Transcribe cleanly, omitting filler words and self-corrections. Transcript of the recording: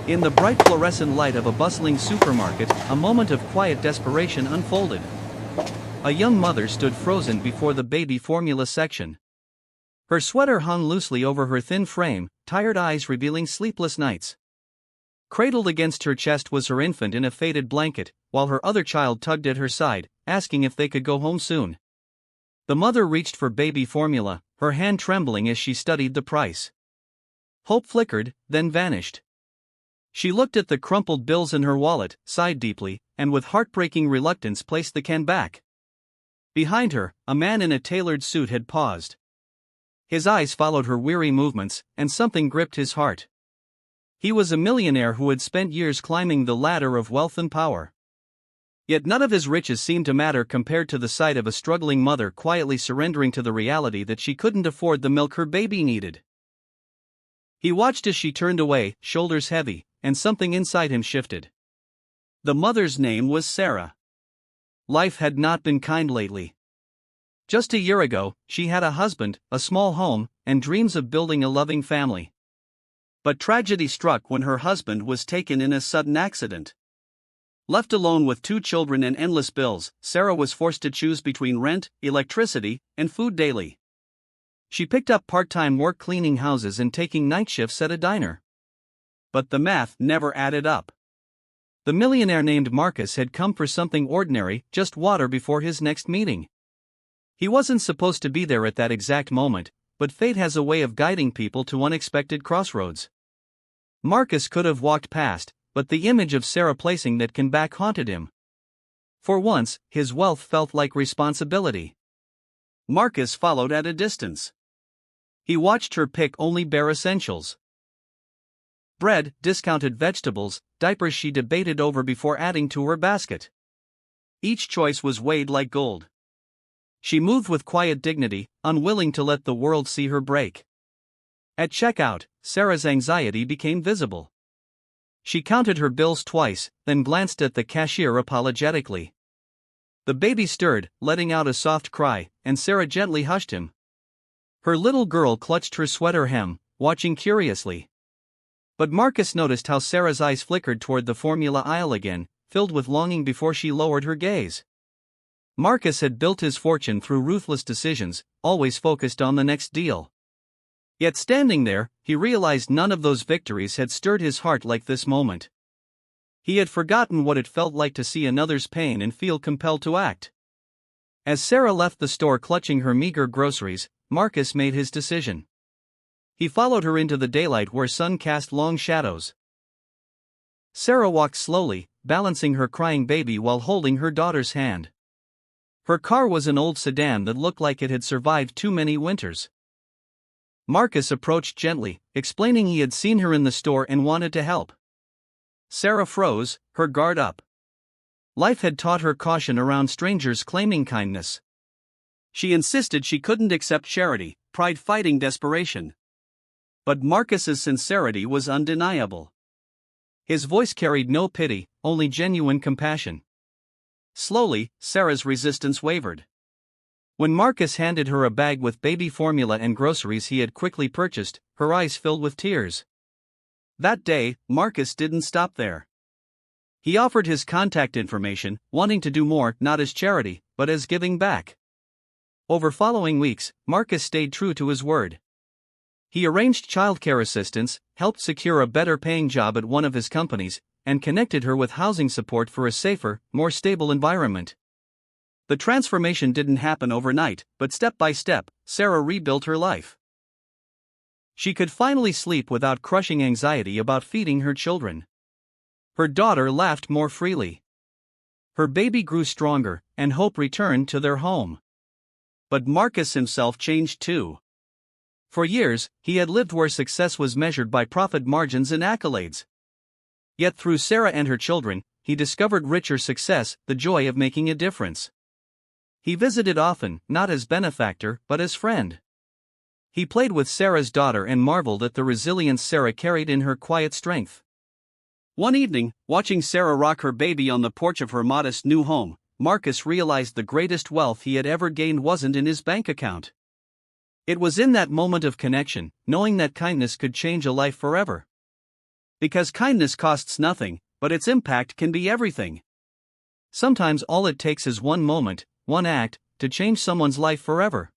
In the bright fluorescent light of a bustling supermarket, a moment of quiet desperation unfolded. A young mother stood frozen before the baby formula section. Her sweater hung loosely over her thin frame, tired eyes revealing sleepless nights. Cradled against her chest was her infant in a faded blanket, while her other child tugged at her side, asking if they could go home soon. The mother reached for baby formula, her hand trembling as she studied the price. Hope flickered, then vanished. She looked at the crumpled bills in her wallet, sighed deeply, and with heartbreaking reluctance placed the can back. Behind her, a man in a tailored suit had paused. His eyes followed her weary movements, and something gripped his heart. He was a millionaire who had spent years climbing the ladder of wealth and power. Yet none of his riches seemed to matter compared to the sight of a struggling mother quietly surrendering to the reality that she couldn't afford the milk her baby needed. He watched as she turned away, shoulders heavy, and something inside him shifted. The mother's name was Sarah. Life had not been kind lately. Just a year ago, she had a husband, a small home, and dreams of building a loving family. But tragedy struck when her husband was taken in a sudden accident. Left alone with 2 children and endless bills, Sarah was forced to choose between rent, electricity, and food daily. She picked up part-time work cleaning houses and taking night shifts at a diner. But the math never added up. The millionaire named Marcus had come for something ordinary, just water before his next meeting. He wasn't supposed to be there at that exact moment, but fate has a way of guiding people to unexpected crossroads. Marcus could have walked past, but the image of Sarah placing that can back haunted him. For once, his wealth felt like responsibility. Marcus followed at a distance. He watched her pick only bare essentials. Bread, discounted vegetables, diapers she debated over before adding to her basket. Each choice was weighed like gold. She moved with quiet dignity, unwilling to let the world see her break. At checkout, Sarah's anxiety became visible. She counted her bills twice, then glanced at the cashier apologetically. The baby stirred, letting out a soft cry, and Sarah gently hushed him. Her little girl clutched her sweater hem, watching curiously. But Marcus noticed how Sarah's eyes flickered toward the formula aisle again, filled with longing before she lowered her gaze. Marcus had built his fortune through ruthless decisions, always focused on the next deal. Yet standing there, he realized none of those victories had stirred his heart like this moment. He had forgotten what it felt like to see another's pain and feel compelled to act. As Sarah left the store clutching her meager groceries, Marcus made his decision. He followed her into the daylight where sun cast long shadows. Sarah walked slowly, balancing her crying baby while holding her daughter's hand. Her car was an old sedan that looked like it had survived too many winters. Marcus approached gently, explaining he had seen her in the store and wanted to help. Sarah froze, her guard up. Life had taught her caution around strangers claiming kindness. She insisted she couldn't accept charity, pride fighting desperation. But Marcus's sincerity was undeniable. His voice carried no pity, only genuine compassion. Slowly, Sarah's resistance wavered. When Marcus handed her a bag with baby formula and groceries he had quickly purchased, her eyes filled with tears. That day, Marcus didn't stop there. He offered his contact information, wanting to do more not as charity, but as giving back. Over following weeks, Marcus stayed true to his word. He arranged childcare assistance, helped secure a better-paying job at one of his companies, and connected her with housing support for a safer, more stable environment. The transformation didn't happen overnight, but step by step, Sarah rebuilt her life. She could finally sleep without crushing anxiety about feeding her children. Her daughter laughed more freely. Her baby grew stronger, and hope returned to their home. But Marcus himself changed too. For years, he had lived where success was measured by profit margins and accolades. Yet through Sarah and her children, he discovered richer success, the joy of making a difference. He visited often, not as benefactor, but as friend. He played with Sarah's daughter and marveled at the resilience Sarah carried in her quiet strength. One evening, watching Sarah rock her baby on the porch of her modest new home, Marcus realized the greatest wealth he had ever gained wasn't in his bank account. It was in that moment of connection, knowing that kindness could change a life forever. Because kindness costs nothing, but its impact can be everything. Sometimes all it takes is one moment, one act, to change someone's life forever.